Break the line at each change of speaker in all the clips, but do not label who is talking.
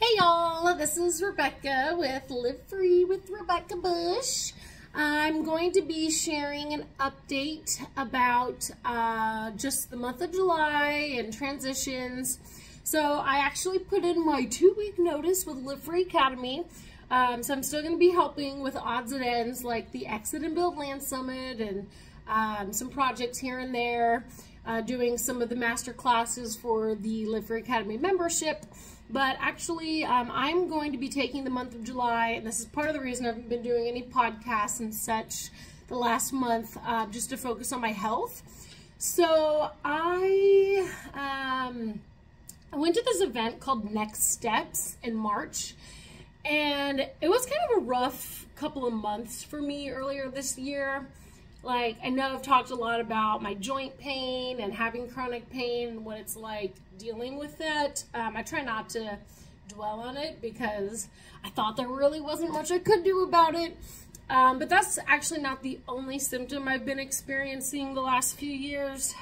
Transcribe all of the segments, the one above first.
Hey y'all, this is Rebecca with Live Free with Rebecca Bush. I'm going to be sharing an update about just the month of July and transitions. So I actually put in my 2-week notice with Live Free Academy. So I'm still going to be helping with odds and ends like the Exit and Build Land Summit and some projects here and there, doing some of the master classes for the Live Free Academy membership. But actually, I'm going to be taking the month of July, and this is part of the reason I haven't been doing any podcasts and such the last month, just to focus on my health. So I went to this event called Next Steps in March, and it was kind of a rough couple of months for me earlier this year. Like, I know I've talked a lot about my joint pain and having chronic pain and what it's like dealing with that. I try not to dwell on it because I thought there really wasn't much I could do about it. But that's actually not the only symptom I've been experiencing the last few years.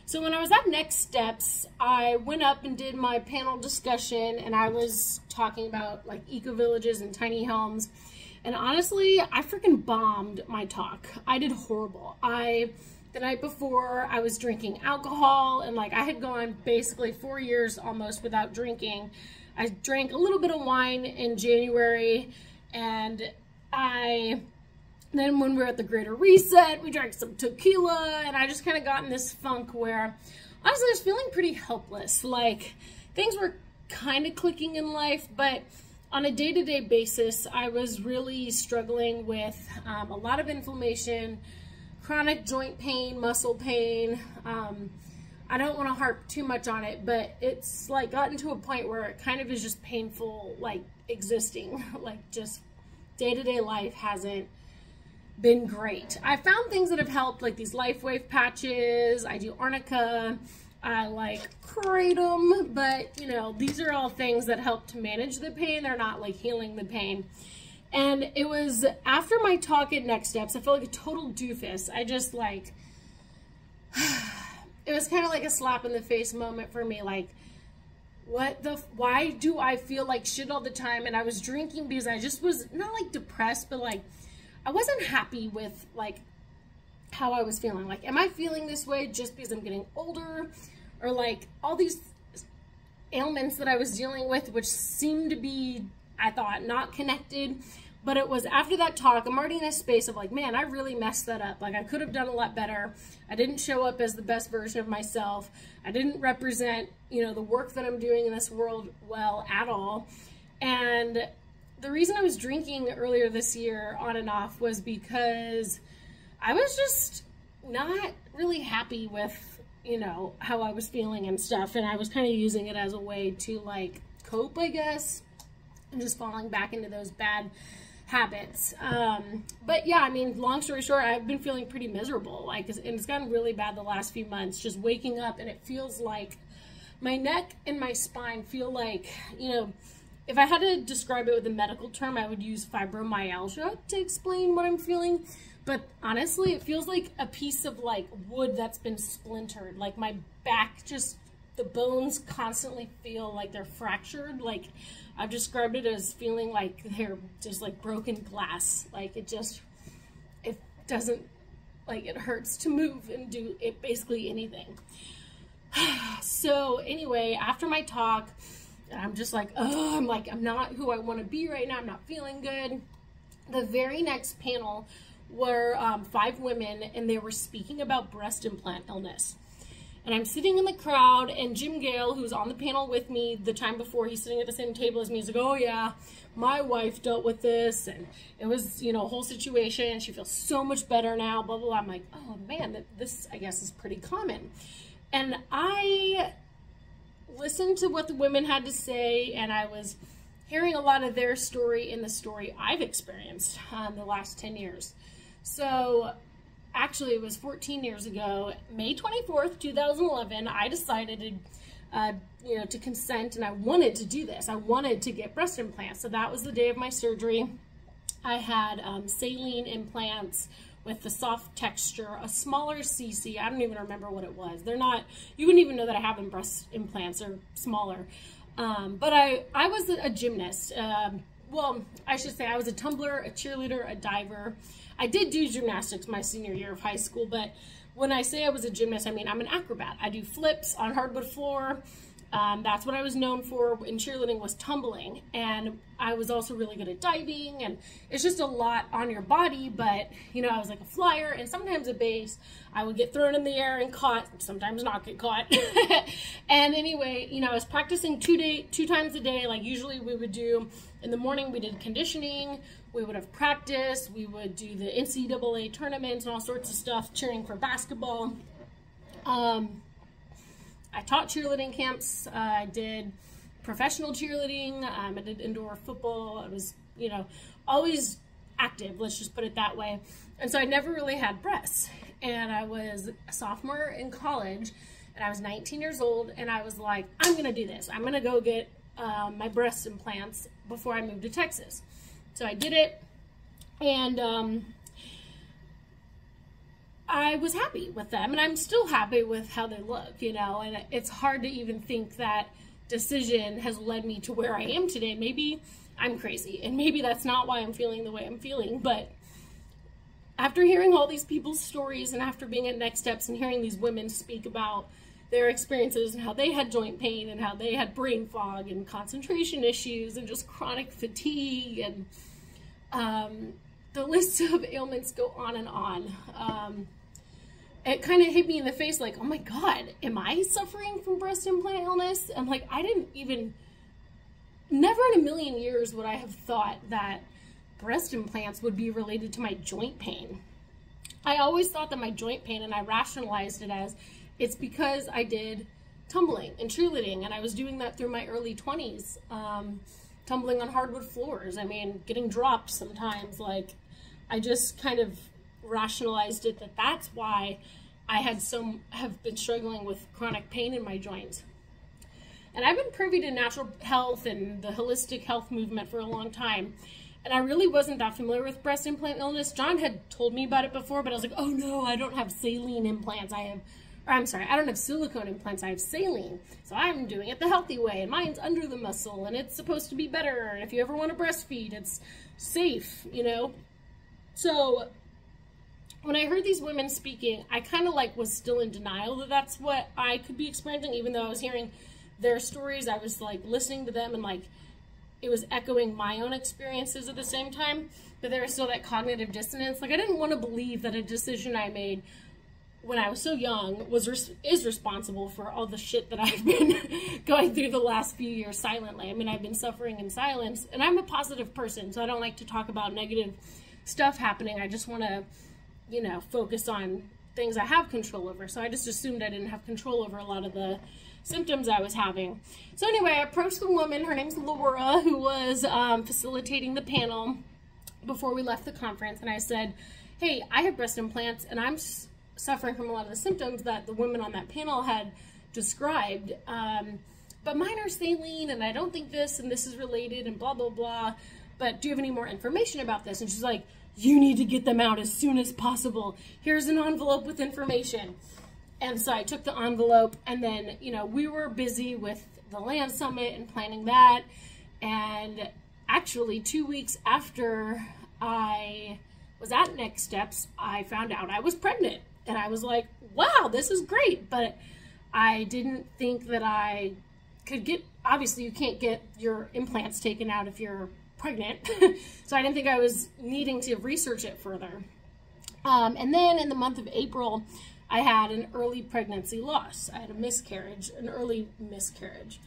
So when I was at Next Steps, I went up and did my panel discussion, and I was talking about like eco-villages and tiny homes. And honestly, I freaking bombed my talk. I did horrible. The night before, I was drinking alcohol, and like I had gone basically 4 years almost without drinking. I drank a little bit of wine in January, and then when we were at the Greater Reset, we drank some tequila, and I just kind of got in this funk where honestly I was feeling pretty helpless. Like things were kind of clicking in life, but on a day-to-day basis, I was really struggling with a lot of inflammation, chronic joint pain, muscle pain. I don't want to harp too much on it, but it's like gotten to a point where it kind of is just painful, like existing. Like just day-to-day life hasn't been great. I found things that have helped, like these LifeWave patches. I do arnica. I like kratom, but you know, these are all things that help to manage the pain. They're not like healing the pain. And it was after my talk at Next Steps, I felt like a total doofus. I just like, it was kind of like a slap in the face moment for me. Like, why do I feel like shit all the time? And I was drinking because I just was not like depressed, but like, I wasn't happy with like how I was feeling. Like, am I feeling this way just because I'm getting older? Or like all these ailments that I was dealing with, which seemed to be, I thought, not connected. But it was after that talk, I'm already in a space of like, man, I really messed that up. Like I could have done a lot better. I didn't show up as the best version of myself. I didn't represent, you know, the work that I'm doing in this world well at all. And the reason I was drinking earlier this year on and off was because I was just not really happy with, you know, how I was feeling and stuff. And I was kind of using it as a way to like cope, I guess, and just falling back into those bad habits. But yeah, I mean, long story short, I've been feeling pretty miserable. Like, and it's gotten really bad the last few months, just waking up and it feels like my neck and my spine feel like, you know, if I had to describe it with a medical term, I would use fibromyalgia to explain what I'm feeling. But honestly, it feels like a piece of like wood that's been splintered. Like my back, just the bones constantly feel like they're fractured. Like I've described it as feeling like they're just like broken glass. Like it doesn't, like it hurts to move and do it basically anything. So anyway, after my talk, I'm just like, oh, I'm not who I want to be right now. I'm not feeling good. The very next panel were 5 women, and they were speaking about breast implant illness. And I'm sitting in the crowd, and Jim Gale, who was on the panel with me the time before, he's sitting at the same table as me. He's like, oh yeah, my wife dealt with this, and it was, you know, a whole situation. She feels so much better now, blah, blah, blah. I'm like, oh man, this, I guess, is pretty common. And I listened to what the women had to say, and I was hearing a lot of their story in the story I've experienced the last 10 years. So actually it was 14 years ago, May 24th, 2011, I decided you know, to consent, and I wanted to do this. I wanted to get breast implants. So that was the day of my surgery. I had saline implants with the soft texture, a smaller CC. I don't even remember what it was. They're not, you wouldn't even know that I have them breast implants. They're smaller. But I was a gymnast. Well, I should say I was a tumbler, a cheerleader, a diver. I did do gymnastics my senior year of high school, but when I say I was a gymnast, I mean I'm an acrobat. I do flips on hardwood floor. That's what I was known for in cheerleading, was tumbling. And I was also really good at diving, and it's just a lot on your body. But, you know, I was like a flyer, and sometimes a base. I would get thrown in the air and caught, sometimes not get caught. And anyway, you know, I was practicing 2 times a day. Like usually we would do, in the morning we did conditioning, we would have practice, we would do the NCAA tournaments and all sorts of stuff, cheering for basketball. I taught cheerleading camps. I did professional cheerleading. I did indoor football. I was, you know, always active, let's just put it that way. And so I never really had breasts. And I was a sophomore in college, and I was 19 years old, and I was like, I'm going to do this. I'm going to go get my breast implants before I moved to Texas. So I did it, and I was happy with them, and I'm still happy with how they look, you know, and it's hard to even think that decision has led me to where I am today. Maybe I'm crazy, and maybe that's not why I'm feeling the way I'm feeling, but after hearing all these people's stories, and after being at Next Steps and hearing these women speak about their experiences and how they had joint pain and how they had brain fog and concentration issues and just chronic fatigue, and the list of ailments go on and on. It kind of hit me in the face like, oh my God, am I suffering from breast implant illness? I'm like, I didn't even, never in a million years would I have thought that breast implants would be related to my joint pain. I always thought that my joint pain, and I rationalized it as, it's because I did tumbling and cheerleading, and I was doing that through my early 20s, tumbling on hardwood floors. I mean, getting dropped sometimes. Like, I just kind of rationalized it that that's why I have been struggling with chronic pain in my joints. And I've been privy to natural health and the holistic health movement for a long time, and I really wasn't that familiar with breast implant illness. John had told me about it before, but I was like, oh no, I don't have saline implants. I don't have silicone implants, I have saline. So I'm doing it the healthy way, and mine's under the muscle, and it's supposed to be better, and if you ever want to breastfeed, it's safe, you know? So when I heard these women speaking, I kind of like was still in denial that that's what I could be experiencing, even though I was hearing their stories. I was like listening to them, and like it was echoing my own experiences at the same time, but there was still that cognitive dissonance. Like, I didn't want to believe that a decision I made when I was so young is responsible for all the shit that I've been going through the last few years silently. I mean, I've been suffering in silence, and I'm a positive person, so I don't like to talk about negative stuff happening. I just want to, you know, focus on things I have control over. So I just assumed I didn't have control over a lot of the symptoms I was having. So anyway, I approached the woman, her name's Laura, who was facilitating the panel before we left the conference, and I said, hey, I have breast implants, and I'm suffering from a lot of the symptoms that the women on that panel had described, but mine are saline, and I don't think this and this is related, and blah, blah, blah, but do you have any more information about this? And she's like, you need to get them out as soon as possible. Here's an envelope with information. And so I took the envelope, and then, you know, we were busy with the land summit and planning that, and actually 2 weeks after I was at Next Steps, I found out I was pregnant. And I was like, wow, this is great. But I didn't think that I could get, obviously you can't get your implants taken out if you're pregnant. So I didn't think I was needing to research it further. And then in the month of April, I had an early pregnancy loss. I had a miscarriage, an early miscarriage.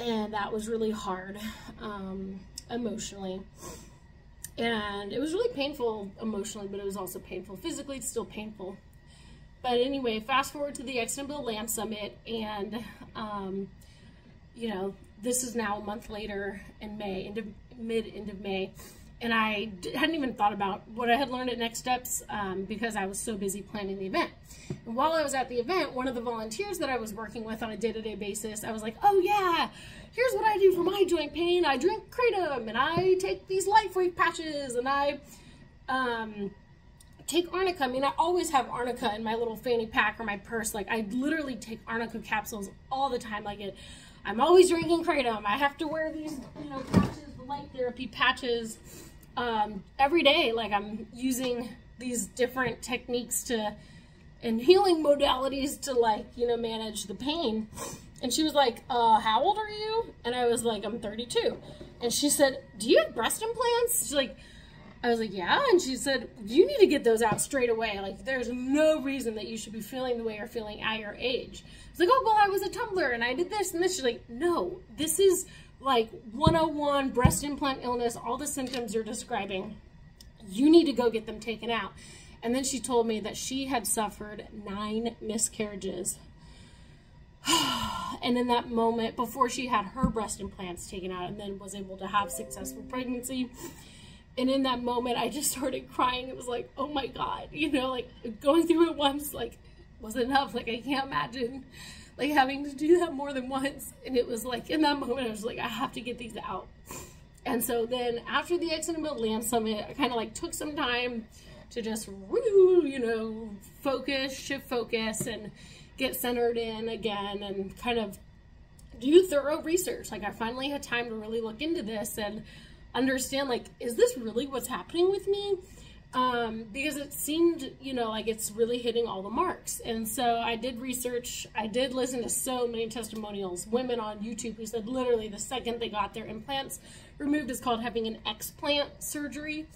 And that was really hard emotionally. And it was really painful emotionally, but it was also painful physically. It's still painful. But anyway, fast forward to the Extant Land Summit, and, you know, this is now a month later in May, end of May, and I hadn't even thought about what I had learned at Next Steps because I was so busy planning the event. And while I was at the event, one of the volunteers that I was working with on a day-to-day basis, I was like, oh yeah, here's what I do for my joint pain. I drink Kratom, and I take these LifeWave patches, and I take Arnica. I mean, I always have Arnica in my little fanny pack or my purse. Like, I literally take Arnica capsules all the time. Like, I'm always drinking kratom. I have to wear these, you know, patches, the light therapy patches, every day. Like, I'm using these different techniques to, and healing modalities to, like, you know, manage the pain. And she was like, how old are you? And I was like, I'm 32. And she said, do you have breast implants? She's like, I was like, yeah. And she said, you need to get those out straight away. Like, there's no reason that you should be feeling the way you're feeling at your age. I was like, oh, well, I was a tumbler and I did this and this. She's like, no, this is like 101 breast implant illness. All the symptoms you're describing, you need to go get them taken out. And then she told me that she had suffered 9 miscarriages. And in that moment, before she had her breast implants taken out and then was able to have successful pregnancy, and in that moment, I just started crying. It was like, oh my God, you know, like going through it once, like, was enough. Like, I can't imagine like having to do that more than once. And it was like, in that moment, I was like, I have to get these out. And so then after the Exit and Build Land Summit, I kind of like took some time to just, you know, focus, shift focus, and get centered in again and kind of do thorough research. Like, I finally had time to really look into this and understand, like, is this really what's happening with me? Because it seemed, you know, like it's really hitting all the marks. And so I did research. I did listen to so many testimonials, women on YouTube who said literally the second they got their implants removed, is called having an explant surgery.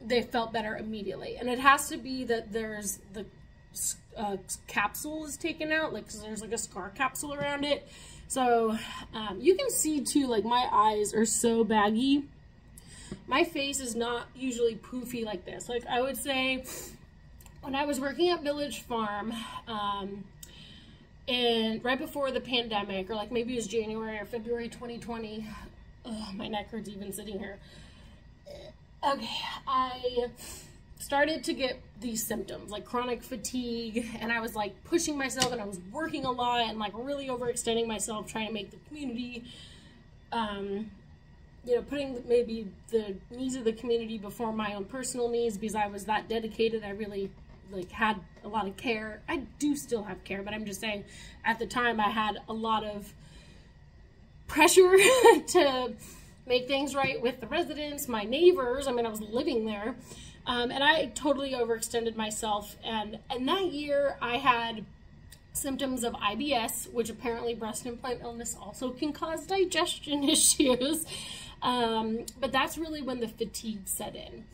They felt better immediately. And it has to be that there's the capsule is taken out, like, 'cause there's like a scar capsule around it. So you can see too, like, my eyes are so baggy. My face is not usually poofy like this. Like, I would say when I was working at Village Farm, and right before the pandemic, or like maybe it was January or February 2020, oh, my neck hurts even sitting here. Okay, I started to get these symptoms like chronic fatigue, and I was like pushing myself, and I was working a lot and like really overextending myself, trying to make the community, you know, putting maybe the needs of the community before my own personal needs, because I was that dedicated. I really like had a lot of care. I do still have care, but I'm just saying at the time I had a lot of pressure to make things right with the residents, my neighbors. I mean, I was living there. And I totally overextended myself. And that year I had symptoms of IBS, which apparently breast implant illness also can cause digestion issues. But that's really when the fatigue set in.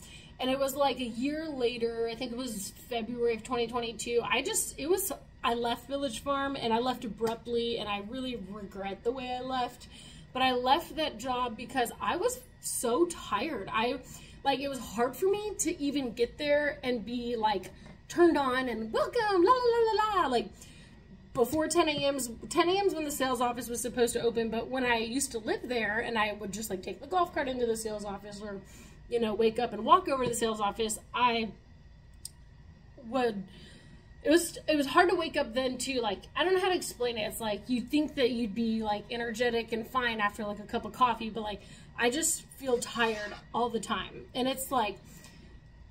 And it was like a year later, I think it was February of 2022. I left Village Farm, and I left abruptly, and I really regret the way I left. But I left that job because I was so tired. Like, it was hard for me to even get there and be like turned on and welcome, la la la la la. Like, before 10 a.m.'s when the sales office was supposed to open. But when I used to live there, and I would just like take the golf cart into the sales office, or, you know, wake up and walk over to the sales office, it was hard to wake up then too. Like, I don't know how to explain it. It's like, you think that you'd be like energetic and fine after like a cup of coffee, but like, I just feel tired all the time. And it's like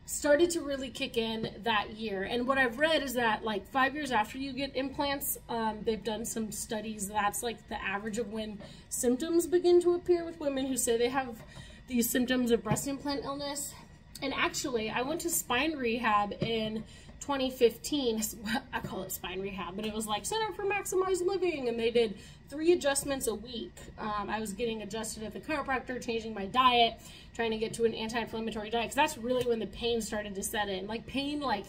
started to really kick in that year. And what I've read is that like 5 years after you get implants, they've done some studies. That's like the average of when symptoms begin to appear with women who say they have these symptoms of breast implant illness. And actually, I went to spine rehab in 2015. I call it spine rehab, but it was like Center for Maximized Living, and they did 3 adjustments a week. I was getting adjusted at the chiropractor, changing my diet, trying to get to an anti-inflammatory diet, because that's really when the pain started to set in. Like, pain, like,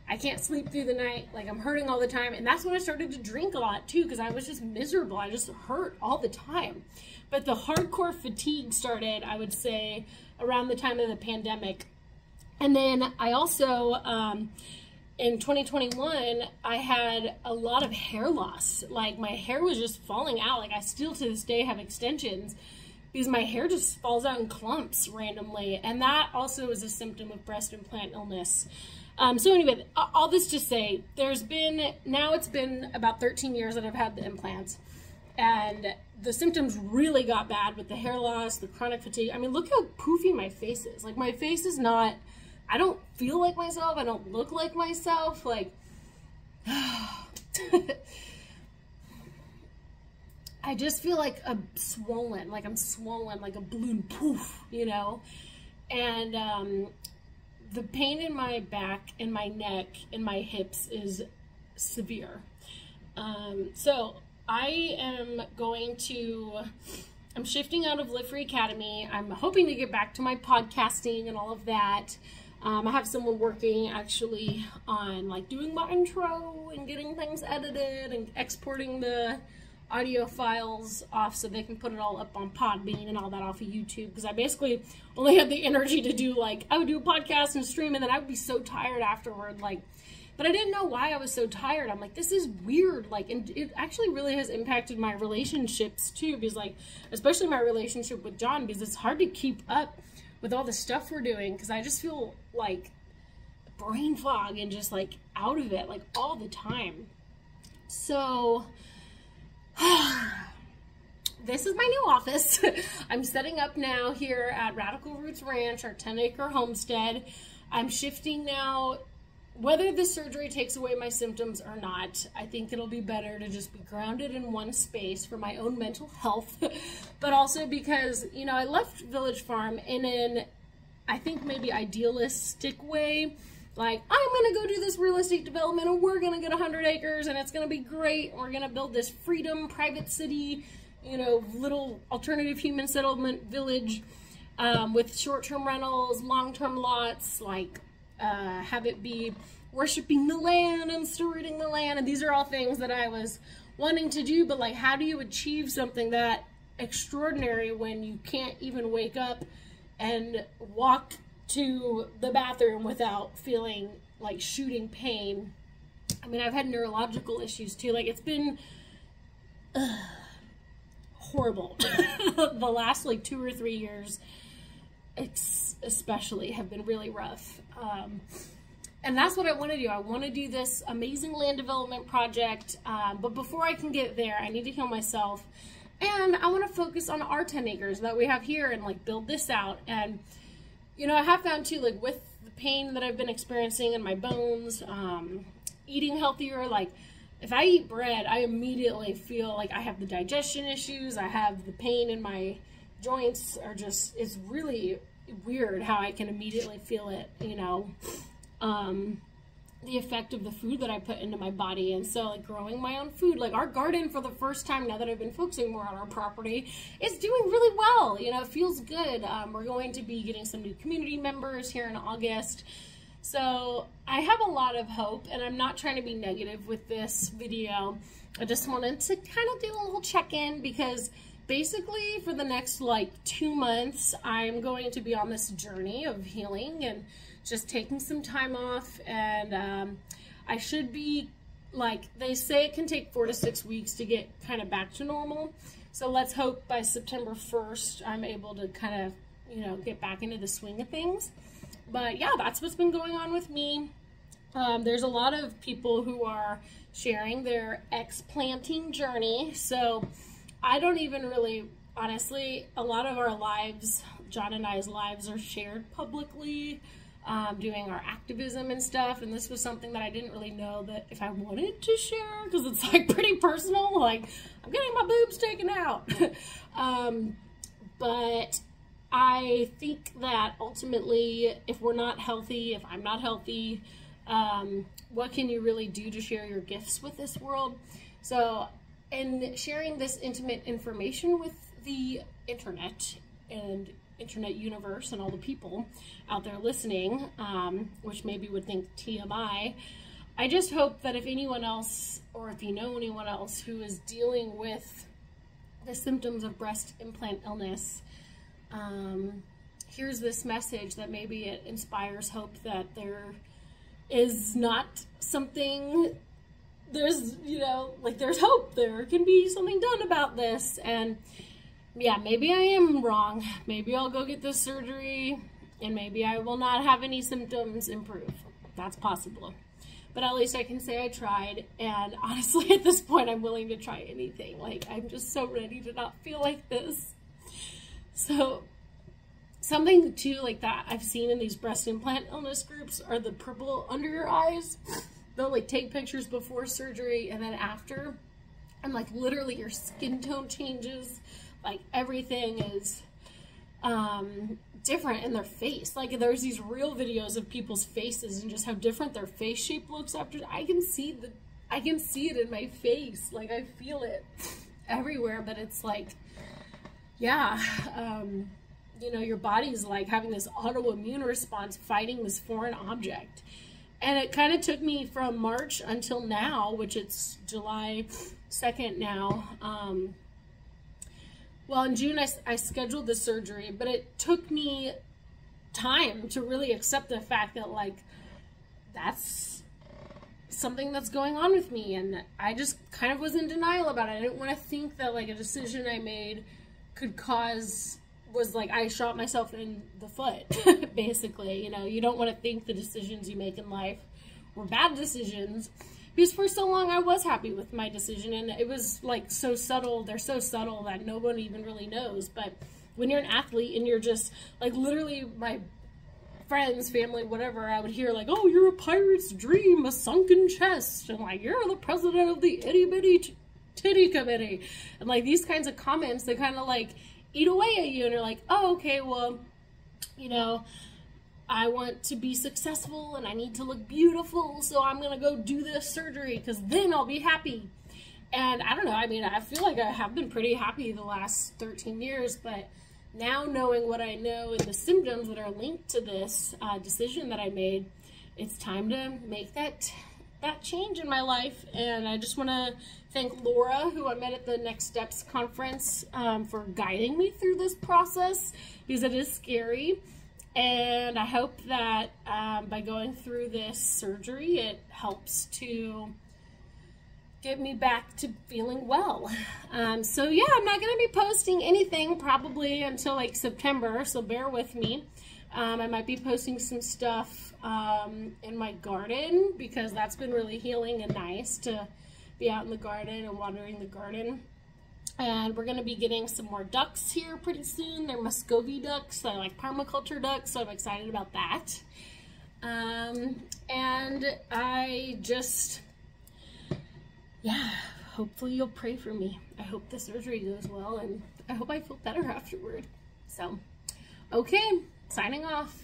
I can't sleep through the night, like, I'm hurting all the time. And that's when I started to drink a lot too, because I was just miserable. I just hurt all the time. But the hardcore fatigue started, I would say, around the time of the pandemic. And then I also, in 2021, I had a lot of hair loss. Like, my hair was just falling out. Like, I still to this day have extensions because my hair just falls out in clumps randomly. And that also is a symptom of breast implant illness. So anyway, all this to say, now it's been about 13 years that I've had the implants. And the symptoms really got bad with the hair loss, the chronic fatigue. I mean, look how poofy my face is. Like, my face is not, I don't feel like myself. I don't look like myself. Like, I just feel like I'm swollen, like a balloon, poof, you know? And the pain in my back, in my neck, in my hips is severe. So I am I'm shifting out of Live Free Academy. I'm hoping to get back to my podcasting and all of that. I have someone working actually on like doing my intro and getting things edited and exporting the audio files off so they can put it all up on Podbean and all that off of YouTube, because I basically only had the energy to do, like, I would do a podcast and stream, and then I would be so tired afterward, like, but I didn't know why I was so tired. I'm like, this is weird, like, and it actually really has impacted my relationships too, because, like, especially my relationship with John, because it's hard to keep up with all the stuff we're doing, because I just feel like brain fog and just like out of it, like, all the time. So this is my new office. I'm setting up now here at Radical Roots Ranch, our 10-acre homestead. I'm shifting now. Whether the surgery takes away my symptoms or not, I think it'll be better to just be grounded in one space for my own mental health, but also because, you know, I left Village Farm in an, I think, maybe idealistic way. Like, I'm going to go do this real estate development, and we're going to get 100 acres, and it's going to be great. And we're going to build this freedom, private city, you know, little alternative human settlement village with short-term rentals, long-term lots, like, have it be worshiping the land and stewarding the land. And these are all things that I was wanting to do, but, like, how do you achieve something that extraordinary when you can't even wake up and walk to the bathroom without feeling like shooting pain? I mean, I've had neurological issues too. Like, it's been horrible. The last like 2 or 3 years especially have been really rough. And that's what I want to do. I want to do this amazing land development project. But before I can get there, I need to heal myself. And I want to focus on our 10 acres that we have here and, like, build this out. And, you know, I have found too, like, with the pain that I've been experiencing in my bones, eating healthier, like, if I eat bread, I immediately feel like I have the digestion issues. I have the pain in my joints are just, it's really weird how I can immediately feel it, you know, the effect of the food that I put into my body. And so, like, growing my own food, like our garden for the first time, now that I've been focusing more on our property, is doing really well. You know, it feels good. We're going to be getting some new community members here in August. So I have a lot of hope, and I'm not trying to be negative with this video. I just wanted to kind of do a little check-in, because basically for the next like 2 months, I'm going to be on this journey of healing and just taking some time off. And I should be, like, they say it can take 4 to 6 weeks to get kind of back to normal. So let's hope by September 1st, I'm able to kind of, you know, get back into the swing of things. But yeah, that's what's been going on with me. There's a lot of people who are sharing their explanting journey. So I don't even really, honestly, a lot of our lives, John and I's lives, are shared publicly, doing our activism and stuff. And this was something that I didn't really know that if I wanted to share, because it's like pretty personal, like I'm getting my boobs taken out. But I think that ultimately, if we're not healthy, if I'm not healthy, what can you really do to share your gifts with this world? So, and sharing this intimate information with the internet and internet universe and all the people out there listening, which maybe would think TMI, I just hope that if anyone else, or if you know anyone else who is dealing with the symptoms of breast implant illness, here's this message, that maybe it inspires hope that there is not something, there's, you know, like, there's hope, there can be something done about this. And yeah, maybe I am wrong. Maybe I'll go get this surgery and maybe I will not have any symptoms improve. That's possible. But at least I can say I tried. And honestly, at this point, I'm willing to try anything. Like, I'm just so ready to not feel like this. So something too, like, that I've seen in these breast implant illness groups are the purple under your eyes. They'll, like, take pictures before surgery and then after. and like literally your skin tone changes, like everything is different in their face. Like there's these real videos of people's faces and just how different their face shape looks after. I can see it in my face, like I feel it everywhere. But it's like, yeah, you know, your body's like having this autoimmune response fighting this foreign object. And it kind of took me from March until now, which it's July 2nd now. Well, in June, I scheduled the surgery, but it took me time to really accept the fact that, like, that's something that's going on with me. And I just kind of was in denial about it. I didn't want to think that, like, a decision I made could was like I shot myself in the foot, basically. You know, you don't want to think the decisions you make in life were bad decisions, because for so long I was happy with my decision, and it was like so subtle. They're so subtle that no one even really knows. But when you're an athlete and you're just like, literally my friends, family, whatever, I would hear like, oh, you're a pirate's dream, a sunken chest, and like, you're the president of the itty bitty titty committee, and like these kinds of comments, they kind of like eat away at you, and you're like, oh, okay, well, you know, I want to be successful and I need to look beautiful, so I'm gonna go do this surgery because then I'll be happy. And I don't know, I mean, I feel like I have been pretty happy the last 13 years, but now knowing what I know and the symptoms that are linked to this decision that I made, it's time to make that change in my life. And I just want to thank Laura, who I met at the Next Steps conference, for guiding me through this process, because it is scary. And I hope that by going through this surgery, it helps to get me back to feeling well. So yeah, I'm not going to be posting anything probably until like September, so bear with me. I might be posting some stuff in my garden, because that's been really healing and nice to be out in the garden and watering the garden. And we're going to be getting some more ducks here pretty soon. They're Muscovy ducks. I like permaculture ducks, so I'm excited about that. And I just, yeah, hopefully you'll pray for me. I hope the surgery goes well, and I hope I feel better afterward. So, okay, signing off.